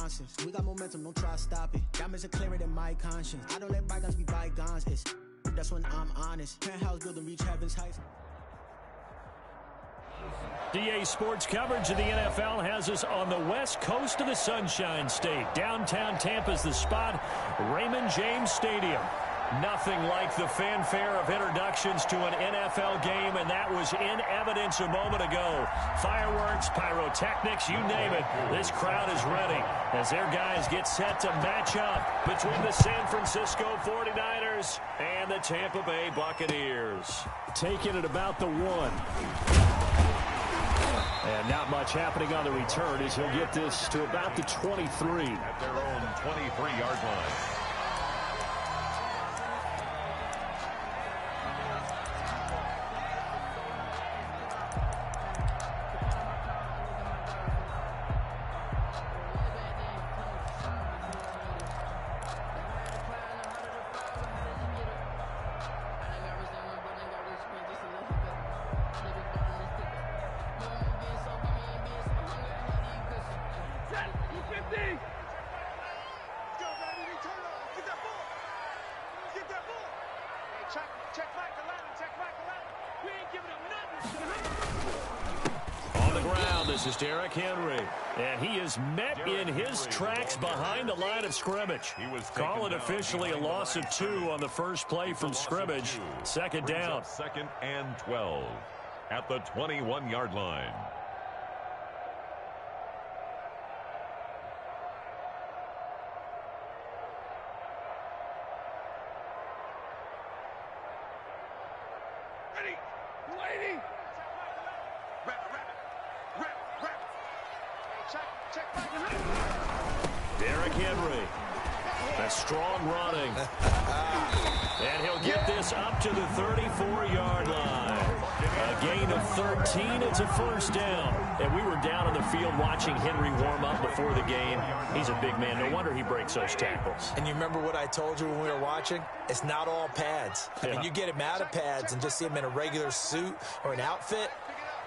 nonsense. We got momentum, don't try to stop it. Diamonds are clearer than my conscience. I don't let bygones be bygones. That's when I'm honest. Penthouse building reach heaven's heights. DA Sports coverage of the NFL has us on the west coast of the Sunshine State. Downtown Tampa's the spot, Raymond James Stadium. Nothing like the fanfare of introductions to an NFL game, and that was in evidence a moment ago. Fireworks, pyrotechnics, you name it. This crowd is ready as their guys get set to match up between the San Francisco 49ers and the Tampa Bay Buccaneers. Taking it about the 1. And not much happening on the return as he'll get this to about the 23. At their own 23-yard line. This is Derrick Henry, and he is met in his tracks behind the line of scrimmage. Call it officially a loss of 2 on the first play from scrimmage. Second down. 2nd and 12 at the 21-yard line. Ready, lady. Derrick Henry. That's strong running. And he'll get this up to the 34-yard line. A gain of 13. It's a first down. And we were down on the field watching Henry warm up before the game. He's a big man. No wonder he breaks those tackles. And you remember what I told you when we were watching? It's not all pads. I mean, you get him out of pads and just see him in a regular suit or an outfit.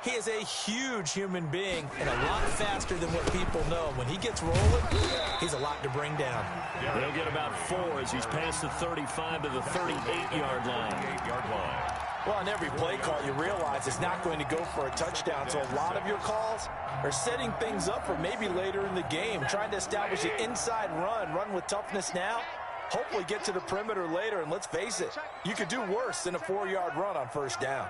He is a huge human being and a lot faster than what people know. When he gets rolling, he's a lot to bring down. He'll get about 4 as he's past the 35 to the 38-yard line. Well, on every play call, you realize it's not going to go for a touchdown. So a lot of your calls are setting things up for maybe later in the game, trying to establish an inside run with toughness now, hopefully get to the perimeter later. And let's face it, you could do worse than a 4-yard run on first down.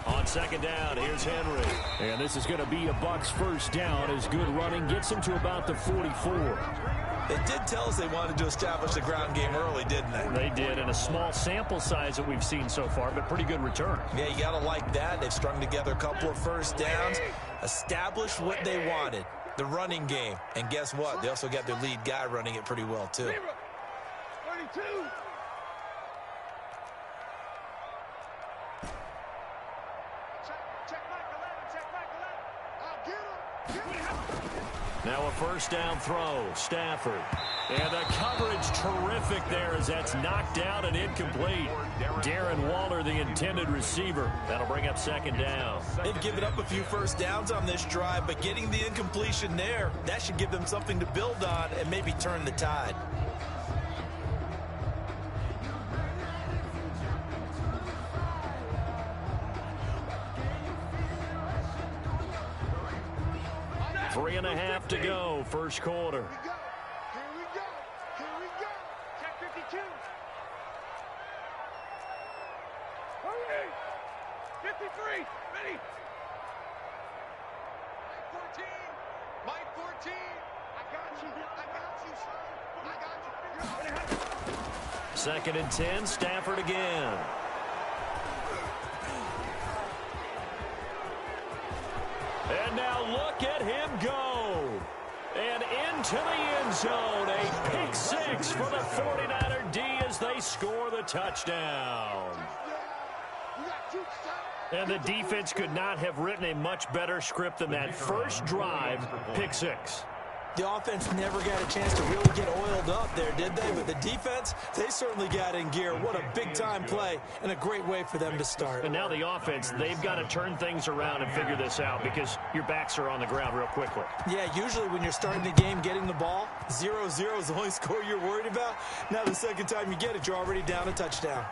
On second down, here's Henry. And this is going to be a Bucs first down as good running gets him to about the 44. They did tell us they wanted to establish the ground game early, didn't they? They did, and a small sample size that we've seen so far, but pretty good return. Yeah, you got to like that. They've strung together a couple of first downs, established what they wanted, the running game. And guess what? They also got their lead guy running it pretty well, too. 32. Now a first down throw, Stafford. And the coverage terrific there as that's knocked out and incomplete. Darren Waller, the intended receiver. That'll bring up second down. They've given up a few first downs on this drive, but getting the incompletion there, that should give them something to build on and maybe turn the tide. Three and a half to go, first quarter. Here we go. Check 52. Hurry. 53. Ready. Mike 14. I got you, son. Second and 10, Stafford again. And now look at him go. And into the end zone. A pick six for the 49er D as they score the touchdown. And the defense could not have written a much better script than that first drive, pick six. The offense never got a chance to really get oiled up there, did they? But the defense, they certainly got in gear. What a big-time play and a great way for them to start. And now the offense, they've got to turn things around and figure this out because your backs are on the ground real quickly. Yeah, usually when you're starting the game getting the ball, 0-0 is the only score you're worried about. Now the second time you get it, you're already down a touchdown.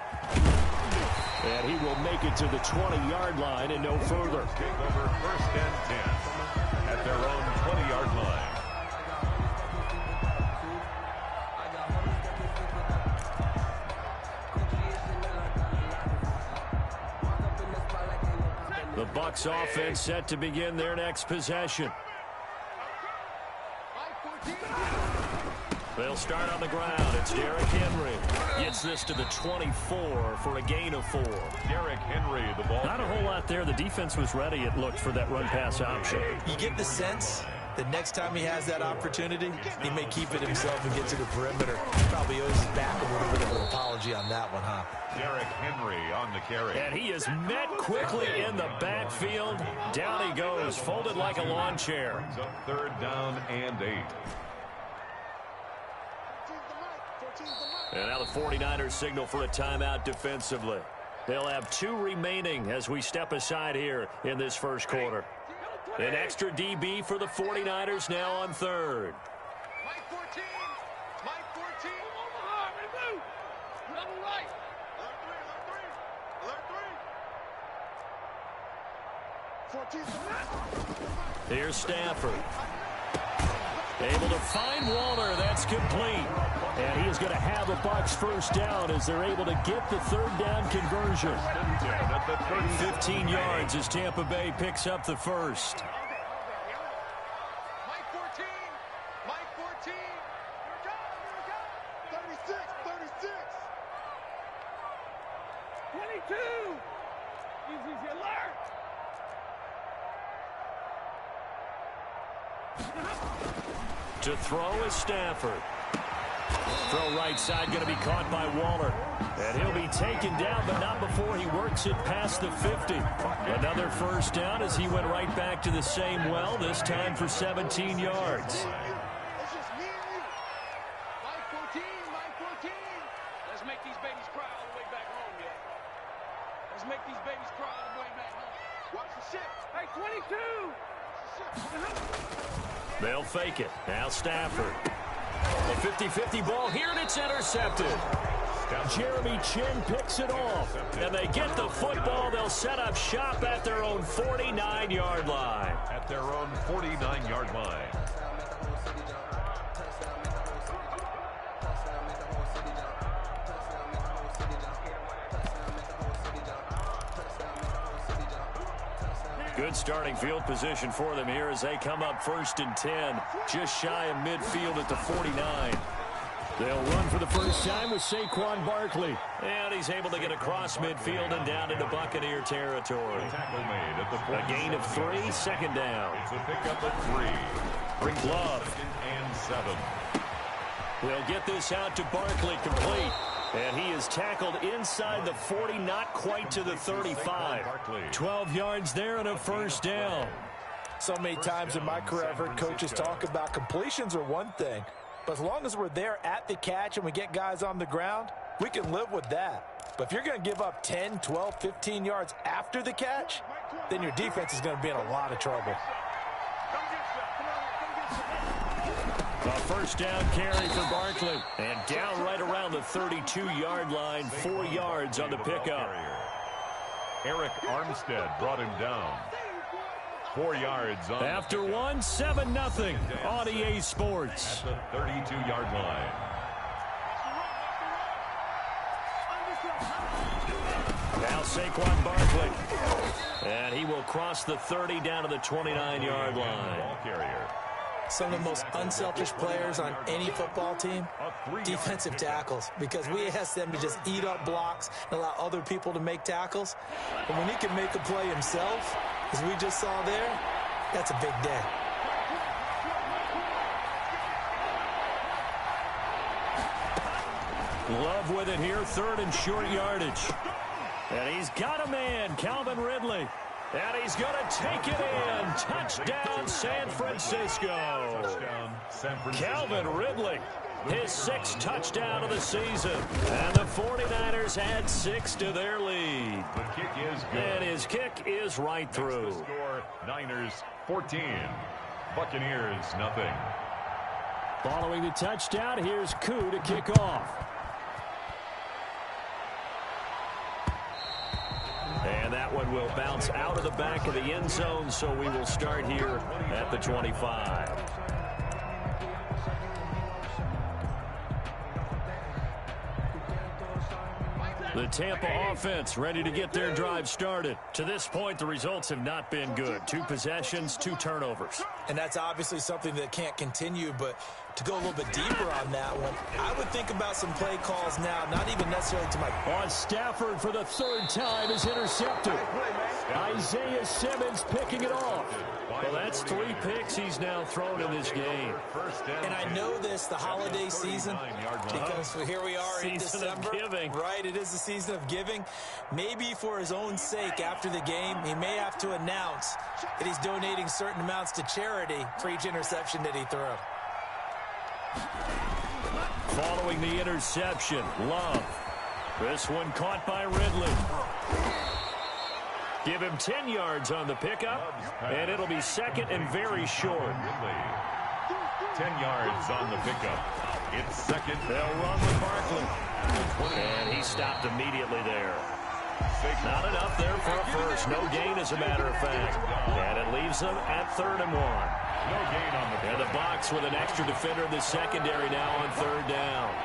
And he will make it to the 20-yard line and no further. Take over 1st and 10 at their own 20-yard line. The Bucs offense set to begin their next possession. They'll start on the ground. It's Derrick Henry. Gets this to the 24 for a gain of 4. Derrick Henry, the ball. Not a whole lot there. The defense was ready, it looked, for that run-pass option. You get the sense that next time he has that opportunity, he may keep it himself and get to the perimeter. Probably owes his back a little bit of an apology on that one, huh? Derrick Henry on the carry. And he is met quickly in the backfield. Down he goes, folded like a lawn chair. Brings up 3rd down and 8. And now the 49ers signal for a timeout defensively. They'll have 2 remaining as we step aside here in this first quarter. An extra DB for the 49ers now on 3rd. Mike 14. Mike 14. Omaha, remove. Double right. Alert 3. Alert 3. 14. Here's Stafford. Able to find Waller. That's complete. And he is going to have the Bucs first down as they're able to get the 3rd down conversion. 15 yards as Tampa Bay picks up the first. Mike 14. Mike 14. Here we go. 36. 22. Easy alert. To throw is Stafford. Throw right side going to be caught by Waller. And he'll be taken down, but not before he works it past the 50. Another first down as he went right back to the same well, this time for 17 yards. It's just me and you. Mike 14. Mike 14. Let's make these babies cry all the way back home, yeah. Let's make these babies cry all the way back home. Watch the shit. Hey, 22. They'll fake it. Now Stafford. A 50-50 ball here, and it's intercepted. Jeremy Chin picks it off. And they get the football. They'll set up shop at their own 49-yard line. At their own 49-yard line. Good starting field position for them here as they come up 1st and 10, just shy of midfield at the 49. They'll run for the first time with Saquon Barkley. And he's able to get across midfield and down into Buccaneer territory. Tackle made at the A gain of 3, 2nd down. It's a pickup of 3. Brings Love. 2nd and 7. They'll get this out to Barkley, complete. And he is tackled inside the 40, not quite to the 35. 12 yards there and a first down. So many times in my career I've heard coaches talk about completions are one thing, but as long as we're there at the catch and we get guys on the ground, we can live with that. But if you're going to give up 10, 12, 15 yards after the catch, then your defense is going to be in a lot of trouble. A first down carry for Barkley. And down right around the 32-yard line, 4 yards on the pickup. Eric Armstead brought him down. 4 yards on after 1, 7-0 on EA Sports. At the 32-yard line. Now Saquon Barkley. And he will cross the 30 down to the 29-yard line. Ball carrier. Some of the most unselfish players on any football team, defensive tackles, because we ask them to just eat up blocks and allow other people to make tackles. But when he can make a play himself, as we just saw there, that's a big day. Love with it here, 3rd and short yardage. And he's got a man, Calvin Ridley. And he's going to take it in. Touchdown, San Francisco. Touchdown, San Francisco. Calvin Ridley, his 6th touchdown of the season. And the 49ers add 6 to their lead. The kick is good. And his kick is right through. The score, Niners 14. Buccaneers nothing. Following the touchdown, here's Koo to kick off. And that one will bounce out of the back of the end zone, so we will start here at the 25. The Tampa offense ready to get their drive started. To this point, the results have not been good. 2 possessions, 2 turnovers. And that's obviously something that can't continue, but to go a little bit deeper on that one, I would think about some play calls now, not even necessarily to my... On Stafford for the 3rd time is intercepted. Isaiah Simmons picking it off. Well, that's 3 picks he's now thrown in this game. And I know this, the holiday season, because here we are in December. Season of giving. Right, it is the season of giving. Maybe for his own sake after the game, he may have to announce that he's donating certain amounts to charity for each interception that he threw. Following the interception, Love. This one caught by Ridley. Give him 10 yards on the pickup, and it'll be 2nd and very short. 10 yards on the pickup. It's 2nd. They'll run with Barkley. And he stopped immediately there. Not enough there for a first. No gain, as a matter of fact. And it leaves them at 3rd and 1. No gain on the And the box with an extra defender in the secondary now on 3rd down.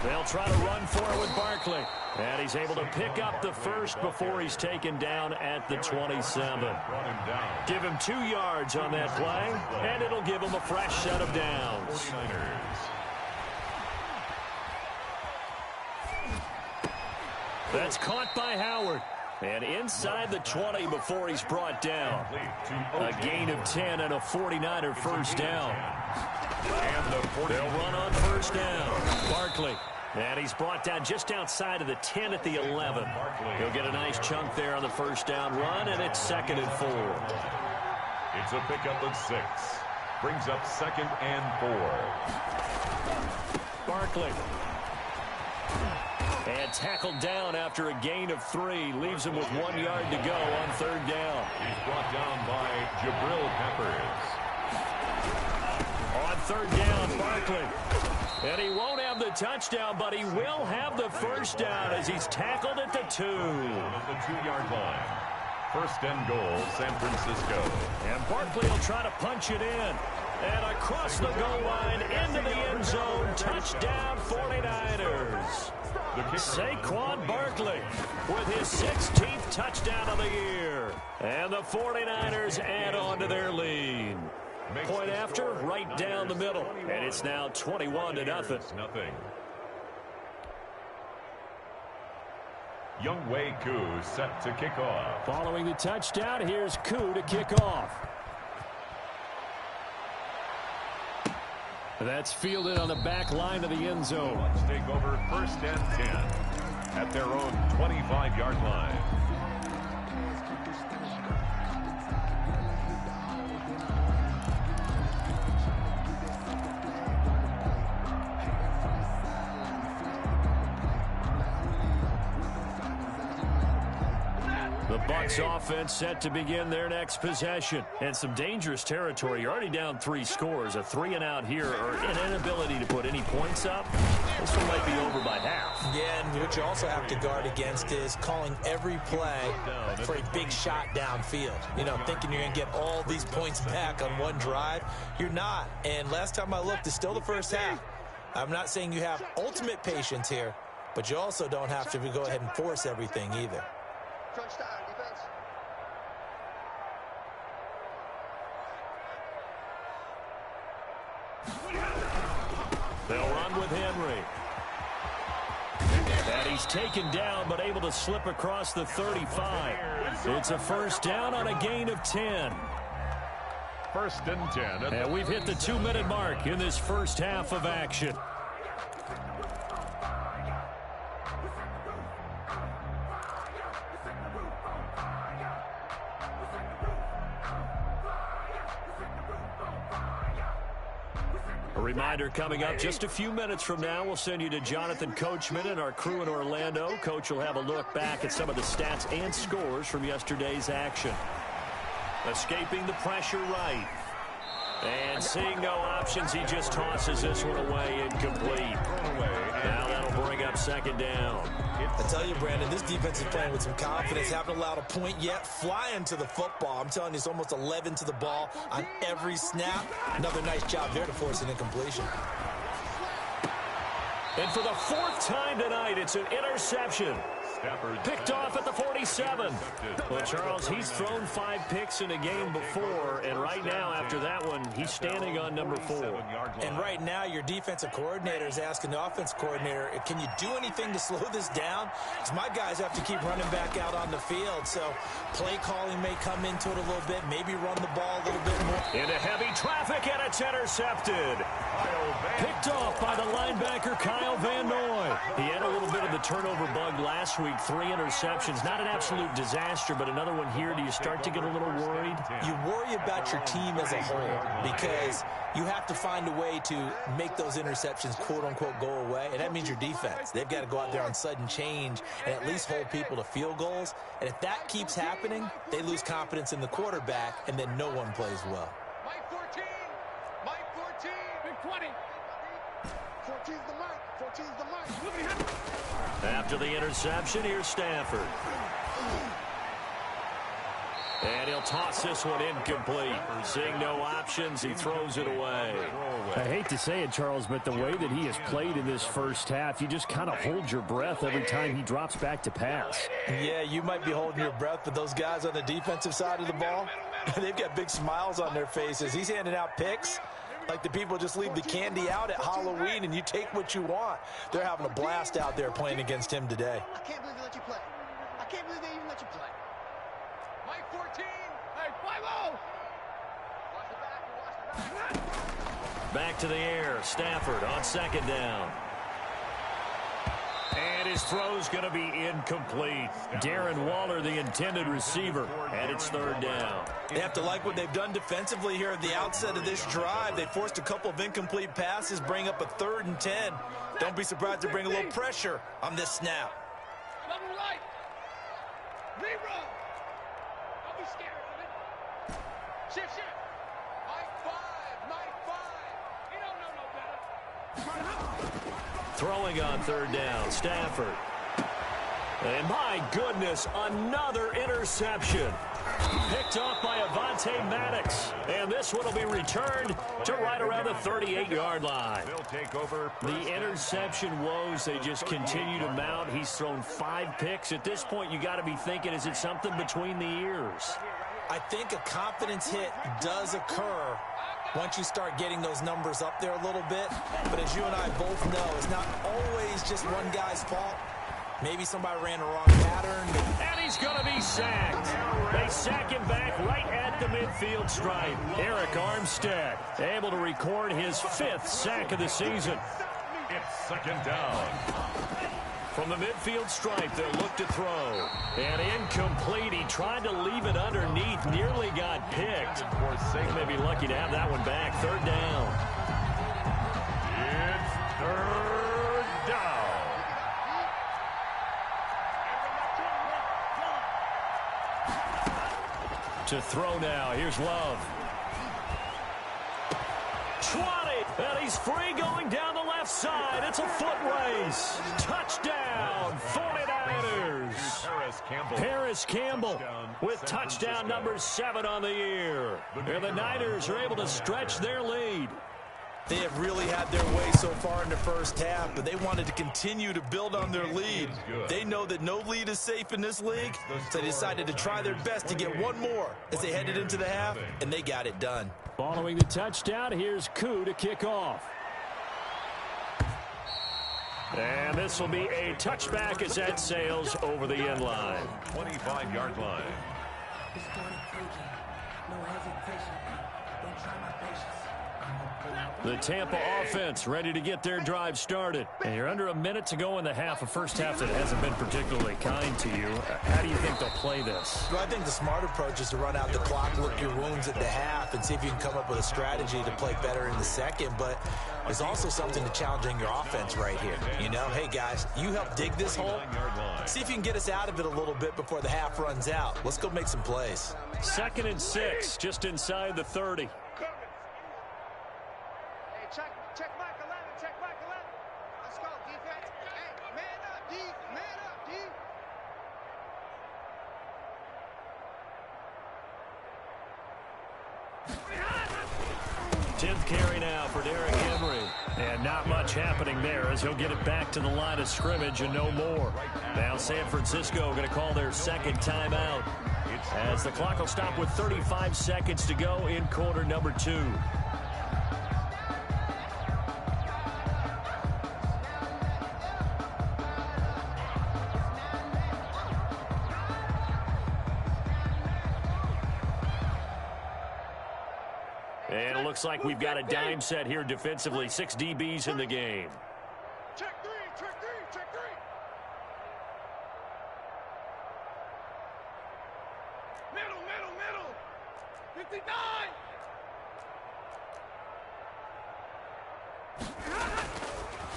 They'll try to run for it with Barkley. And he's able to pick up the first before he's taken down at the 27. Give him 2 yards on that play, and it'll give him a fresh set of downs. That's caught by Howard. And inside the 20 before he's brought down. A gain of 10 and a 49er first down. They'll run on first down. Barkley. And he's brought down just outside of the 10 at the 11. He'll get a nice chunk there on the first down run, and it's 2nd and 4. It's a pickup of 6. Brings up 2nd and 4. Barkley. And tackled down after a gain of 3. Leaves him with 1 yard to go on 3rd down. He's brought down by Jabril Peppers. On 3rd down, Barkley. And he won't have the touchdown, but he will have the first down as he's tackled at the 2. At the 2-yard line. 1st and goal, San Francisco. And Barkley will try to punch it in. And across the goal line into the end zone. Touchdown, 49ers. Saquon Barkley with his 16th touchdown of the year. And the 49ers add on to their lead. Point after, right down the middle. And it's now 21-0. Younghoe Koo set to kick off. Following the touchdown, here's Koo to kick off. That's fielded on the back line of the end zone. Let's take over 1st and 10 at their own 25-yard line. The Bucs offense set to begin their next possession. And some dangerous territory. You're already down 3 scores. A 3-and-out here, or an inability to put any points up. This one might be over by half. Yeah, and what you also have to guard against is calling every play for a big shot downfield. You know, thinking you're going to get all these points back on one drive. You're not. And last time I looked, it's still the first half. I'm not saying you have ultimate patience here, but you also don't have to go ahead and force everything either. Touchdown, defense. They'll run with Henry. And he's taken down, but able to slip across the 35. It's a first down on a gain of 10. 1st and 10. And we've hit the 2-minute mark in this first half of action. A reminder coming up just a few minutes from now, we'll send you to Jonathan Coachman and our crew in Orlando. Coach will have a look back at some of the stats and scores from yesterday's action. Escaping the pressure right. And seeing no options, he just tosses this one away, incomplete. Now that'll bring up second down. I tell you, Brandon, this defense is playing with some confidence. Haven't allowed a point yet. Flying to the football. I'm telling you, it's almost 11 to the ball on every snap. Another nice job there to force an incompletion. And for the fourth time tonight, it's an interception. Picked off at the 47. Well, Charles, he's thrown 5 picks in a game before, and right now, after that one, he's standing on number 4. And right now, your defensive coordinator is asking the offense coordinator, can you do anything to slow this down? Because my guys have to keep running back out on the field, so play calling may come into it a little bit, maybe run the ball a little bit more. Into heavy traffic, and it's intercepted. Picked off by the linebacker, Kyle Van Noy. He had a little bit of the turnover bug last week. 3 interceptions. Not an absolute disaster, but another one here. Do you start to get a little worried? You worry about your team as a whole because you have to find a way to make those interceptions, quote-unquote, go away, and that means your defense. They've got to go out there on sudden change and at least hold people to field goals, and if that keeps happening, they lose confidence in the quarterback, and then no one plays well. Mike 14. Mike 14. Big 20. 14's the mic. 14's the mic. After the interception, here's Stafford. And he'll toss this one incomplete. Seeing no options, he throws it away. I hate to say it, Charles, but the way that he has played in this first half, you just kind of hold your breath every time he drops back to pass. Yeah, you might be holding your breath, but those guys on the defensive side of the ball, they've got big smiles on their faces. He's handing out picks like the people just leave the candy out at Halloween and you take what you want. They're having a blast out there playing against him today. I can't believe they let you play. I can't believe they even let you play. Mike 14. Hey, 5-0. Watch the back. Back to the air. Stafford on second down. And his throw's going to be incomplete. Darren Waller, the intended receiver, and it's third down. They have to like what they've done defensively here at the outset of this drive. They forced a couple of incomplete passes, bring up a 3rd and 10. Don't be surprised to bring a little pressure on this snap. Double right. Rerun. Don't be scared of it. Shift. Mike 5. Mike 5. He don't know no better. Throwing on third down, Stafford. And my goodness, another interception. Picked off by Avonte Maddox. And this one will be returned to right around the 38-yard line. The interception woes, they just continue to mount. He's thrown 5 picks. At this point, you got to be thinking, is it something between the ears? I think a confidence hit does occur once you start getting those numbers up there a little bit. But as you and I both know, it's not always just one guy's fault. Maybe somebody ran the wrong pattern. And he's going to be sacked. They sack him back right at the midfield stripe. Eric Armstead able to record his 5th sack of the season. It's second down. From the midfield stripe, they'll look to throw. And incomplete. He tried to leave it underneath. Nearly got picked. They may be lucky to have that one back. Third down. It's third down. To throw now. Here's Love. 20. And he's free going down the left side. It's a foot race. Touchdown, 49ers. Harris Campbell with touchdown number 7 on the year. And the Niners are able to stretch their lead. They have really had their way so far in the first half, but they wanted to continue to build on their lead. They know that no lead is safe in this league, so they decided to try their best to get one more as they headed into the half, and they got it done. Following the touchdown, here's Koo to kick off. And this will be a touchback as that sails over the end line. 25-yard line. No hesitation. Don't try my patience. The Tampa offense ready to get their drive started. And you're under a minute to go in the half, a first half that hasn't been particularly kind to you. How do you think they'll play this? Well, I think the smart approach is to run out the clock, lick your wounds at the half, and see if you can come up with a strategy to play better in the second. But there's also something to challenging your offense right here. You know, hey, guys, you help dig this hole. See if you can get us out of it a little bit before the half runs out. Let's go make some plays. 2nd and 6, just inside the 30. Check Mike 11, check Mike 11. Let's go, defense. Hey, man up, D, man up, D. 10th carry now for Derrick Henry. And not much happening there as he'll get it back to the line of scrimmage and no more. Now San Francisco going to call their second timeout as the clock will stop with 35 seconds to go in quarter number 2. And it looks like we've got a dime set here defensively. 6 DBs in the game. Check three, check three, check three. Middle, middle, middle. 59.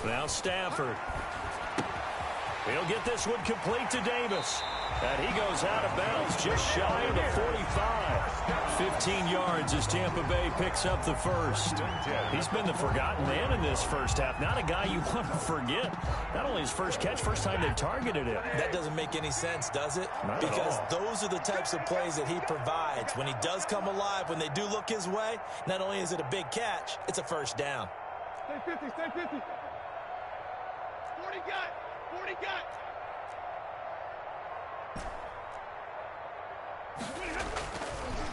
Now Stafford. He'll get this one complete to Davis. And he goes out of bounds just shy of the 45. 15 yards as Tampa Bay picks up the first. He's been the forgotten man in this first half. Not a guy you want to forget. Not only his first catch, first time they've targeted him. That doesn't make any sense, does it? Not because at all. those are the types of plays that he provides. When he does come alive, when they do look his way, not only is it a big catch, it's a first down. Stay 50, stay 50. 40 got, 40 got.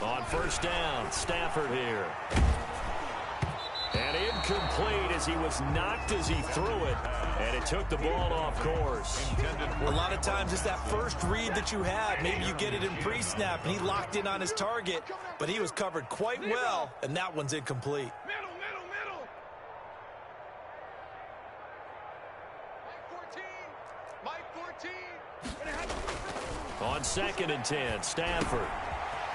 On first down, Stafford here. And incomplete as he was knocked as he threw it. And it took the ball off course. A lot of times it's that first read that you have. Maybe you get it in pre-snap and he locked in on his target, but he was covered quite well, and that one's incomplete. Middle, middle, middle. Mike 14. On 2nd and 10, Stafford.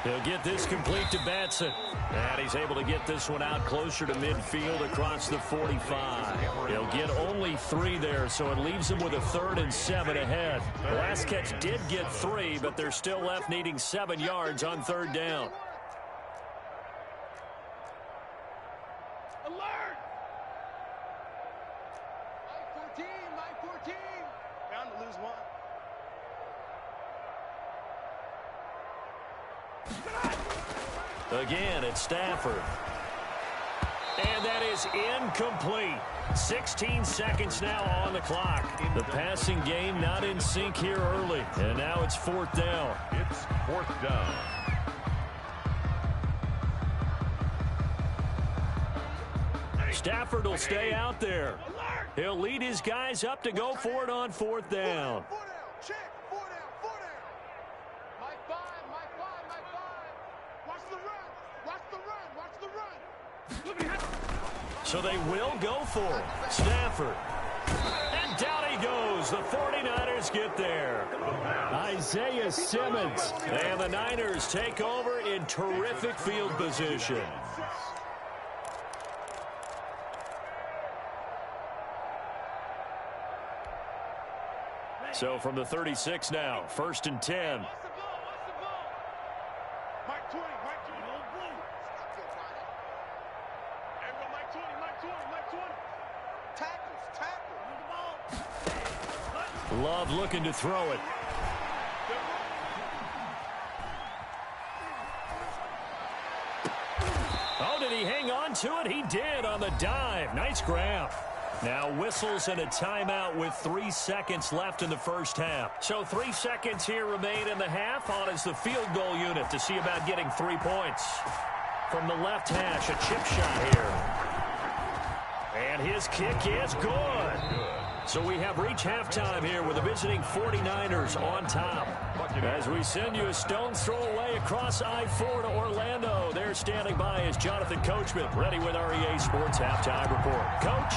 He'll get this complete to Batson. And he's able to get this one out closer to midfield across the 45. He'll get only 3 there, so it leaves him with a 3rd and 7 ahead. The last catch did get 3, but they're still left needing 7 yards on 3rd down. Alert! Mike 14. Bound to lose one. Again, it's Stafford. And that is incomplete. 16 seconds now on the clock. The passing game not in sync here early. And now it's 4th down. It's 4th down. Stafford will stay out there. He'll lead his guys up to go for it on 4th down. 4 down, check. 4 down, 4 down. Mike 5, Mike 5, Mike 5. Watch the run, watch the run, watch the run. So they will go for it. Stafford. And down he goes. The 49ers get there. Isaiah Simmons. And the Niners take over in terrific field position. So from the 36 now, 1st and 10. What's the ball? What's the ball? Mike 20, Mike 20. Everyone, Mike 20, Mike 20, Mike 20. Tackles. Love looking to throw it. Oh, did he hang on to it? He did on the dive. Nice grab. Now whistles and a timeout with 3 seconds left in the first half. So 3 seconds here remain in the half. On is the field goal unit to see about getting 3 points. From the left hash, a chip shot here. And his kick is good. So we have reached halftime here with the visiting 49ers on top. As we send you a stone's throw away across I-4 to Orlando. There's there standing by is Jonathan Coachman, ready with REA Sports Halftime Report. Coach,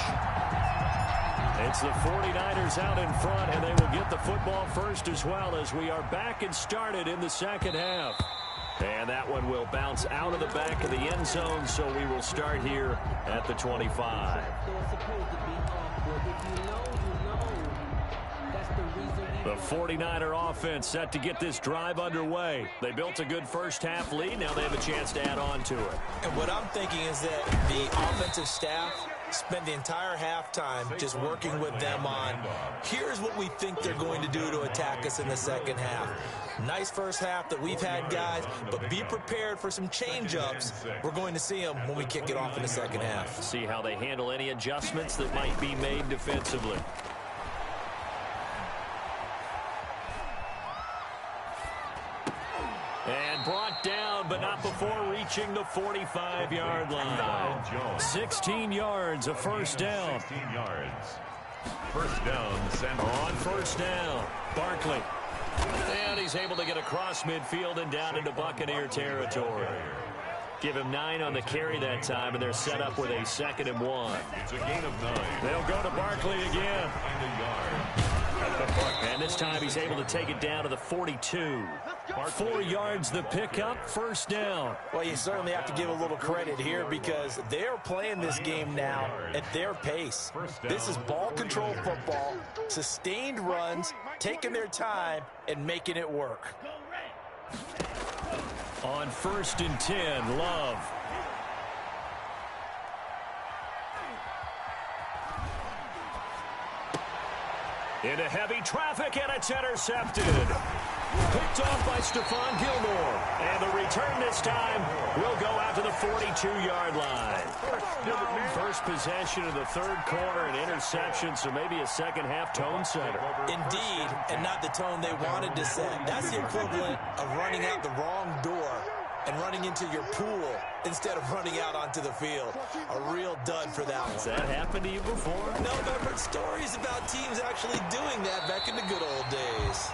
it's the 49ers out in front, and they will get the football first as well as we are back and started in the second half. And that one will bounce out of the back of the end zone, so we will start here at the 25. The 49er offense set to get this drive underway. They built a good first-half lead. Now they have a chance to add on to it. And what I'm thinking is that the offensive staff spent the entire halftime just working with them on, here's what we think they're going to do to attack us in the second half. Nice first half that we've had, guys, but be prepared for some change-ups. We're going to see them when we kick it off in the second half. See how they handle any adjustments that might be made defensively. And brought down, but not before reaching the 45-yard line. 16 yards, a first down. 16 yards. First down, on first down, Barkley. And he's able to get across midfield and down into Buccaneer territory. Give him 9 on the carry that time, and they're set up with a 2nd and 1. It's a gain of 9. They'll go to Barkley again. And a yard. And this time he's able to take it down to the 42. 4 yards the pickup, first down. Well, you certainly have to give a little credit here because they're playing this game now at their pace. This is ball control football, sustained runs, taking their time and making it work. On 1st and 10, Love. Into heavy traffic, and it's intercepted. Picked off by Stephon Gilmore. And the return this time will go out to the 42-yard line. First possession of the third quarter, an interception, so maybe a second-half tone setter. Indeed, and not the tone they wanted to set. That's the equivalent of running out the wrong door and running into your pool instead of running out onto the field. A real dud for that one. Has that happened to you before? No, but I've heard stories about teams actually doing that back in the good old days.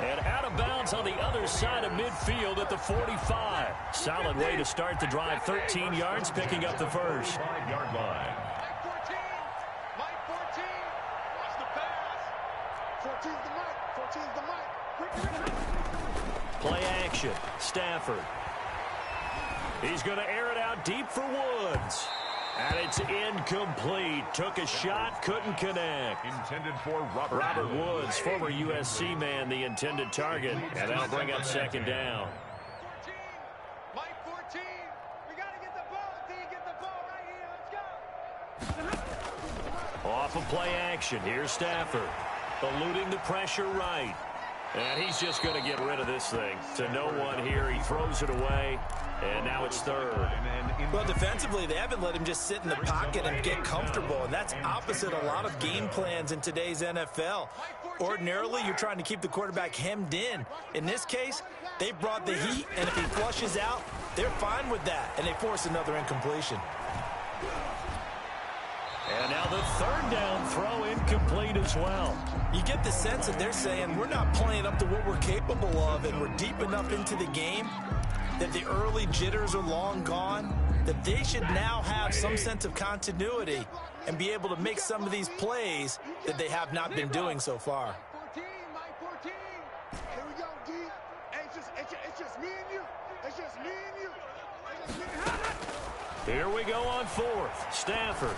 And out of bounds on the other side of midfield at the 45. Solid way to start the drive. 13 yards, picking up the first. 5-yard line. Mike 14. Watch the pass. 14's the mic. Play action. Stafford. He's going to air it out deep for Woods. And it's incomplete. Took a shot, couldn't connect. Intended for Robert Woods, former USC man, the intended target. And that'll bring up second down. 14. Mike 14. We got to get the ball. D, get the ball right here. Let's go. Off of play action. Here's Stafford. Eluding the pressure right. And he's just going to get rid of this thing. To no one here. He throws it away. And now it's third. Well, defensively, they haven't let him just sit in the pocket and get comfortable, and that's opposite a lot of game plans in today's NFL. Ordinarily, you're trying to keep the quarterback hemmed in. In this case, they brought the heat, and if he flushes out, they're fine with that, and they force another incompletion. And now the third down throw incomplete as well. You get the sense that they're saying we're not playing up to what we're capable of, and we're deep enough into the game that the early jitters are long gone, that they should now have some sense of continuity and be able to make some of these plays that they have not been doing so far. 14, Mike 14. Here we go, D. It's just me and you. It's just me and you. It's just me and you. Here we go on 4th. Stafford.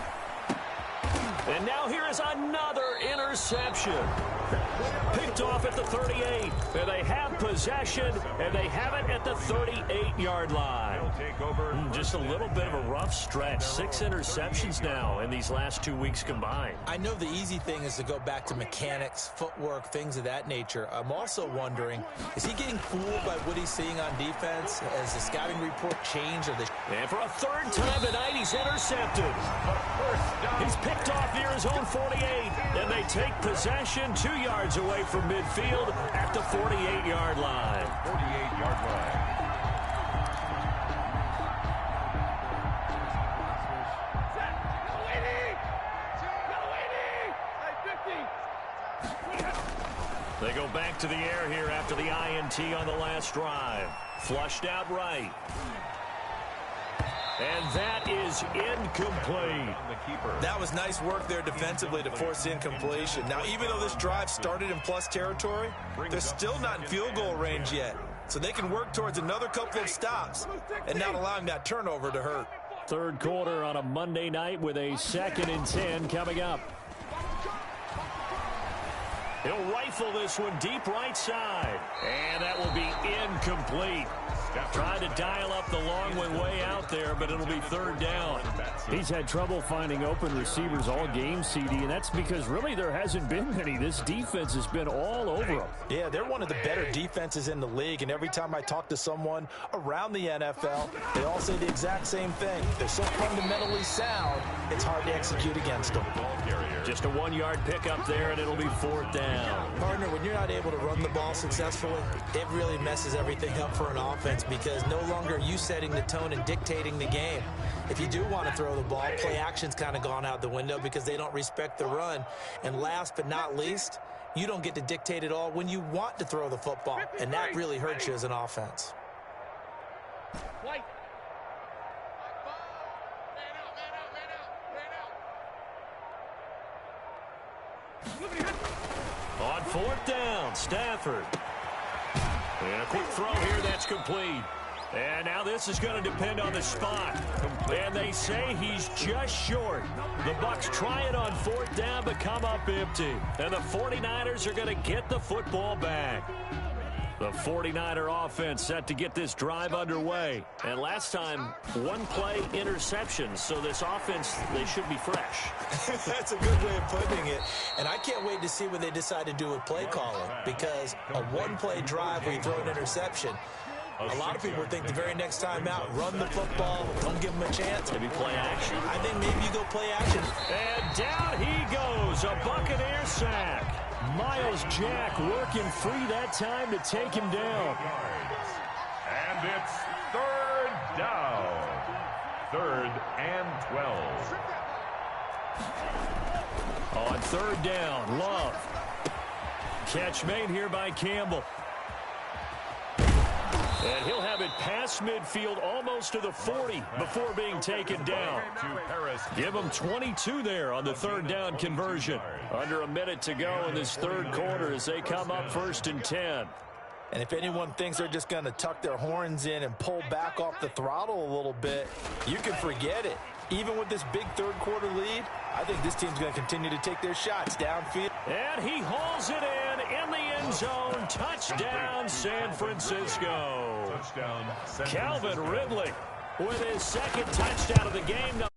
And now here is another interception. Picked off at the 38. And they have possession, and they have it at the 38-yard line. Just a little bit of a rough stretch. 6 interceptions now in these last 2 weeks combined. I know the easy thing is to go back to mechanics, footwork, things of that nature. I'm also wondering, is he getting fooled by what he's seeing on defense? Has the scouting report changed? And for a third time tonight, he's intercepted. He's picked off near his own 48, and they take possession 2 yards away from midfield at the 48-yard line. 48-yard line. They go back to the air here after the INT on the last drive. Flushed out right. And that is incomplete. That was nice work there defensively to force the incompletion. Now, even though this drive started in plus territory, they're still not in field goal range yet. So they can work towards another couple of stops and not allowing that turnover to hurt. Third quarter on a Monday night with a 2nd and 10 coming up. He'll rifle this one deep right side. And that will be incomplete. Trying to dial up the long one way out there, but it'll be 3rd down. He's had trouble finding open receivers all game, CD, and that's because really there hasn't been any. This defense has been all over him. Yeah, they're one of the better defenses in the league, and every time I talk to someone around the NFL, they all say the exact same thing. They're so fundamentally sound, it's hard to execute against them. Just a 1-yard pickup there, and it'll be 4th down. Partner, when you're not able to run the ball successfully, it really messes everything up for an offense because no longer are you setting the tone and dictating the game. If you do want to throw the ball, play action's kind of gone out the window because they don't respect the run. And last but not least, you don't get to dictate it all when you want to throw the football, and that really hurts you as an offense. On 4th down, Stafford. And a quick throw here, that's complete. And now this is going to depend on the spot. And they say he's just short. The Bucs try it on 4th down, but come up empty. And the 49ers are going to get the football back. The 49er offense set to get this drive underway. And last time, 1-play interception. So this offense, they should be fresh. That's a good way of putting it. And I can't wait to see what they decide to do with play calling. Because a 1-play drive where you throw an interception, a lot of people think the very next time out, run the football, don't give them a chance. Maybe play action. I think maybe you go play action. And down he goes, a Buccaneer sack. Miles Jack working free that time to take him down. And it's 3rd down. 3rd and 12. On 3rd down, Love. Catch made here by Campbell. And he'll have it past midfield almost to the 40 before being taken down. Give him 22 there on the 3rd down conversion. Under a minute to go in this 3rd quarter as they come up 1st and 10. And if anyone thinks they're just going to tuck their horns in and pull back off the throttle a little bit, you can forget it. Even with this big 3rd quarter lead, I think this team's going to continue to take their shots downfield. And he hauls it in the end zone. Touchdown, San Francisco. Touchdown, Calvin Ridley with his 2nd touchdown of the game.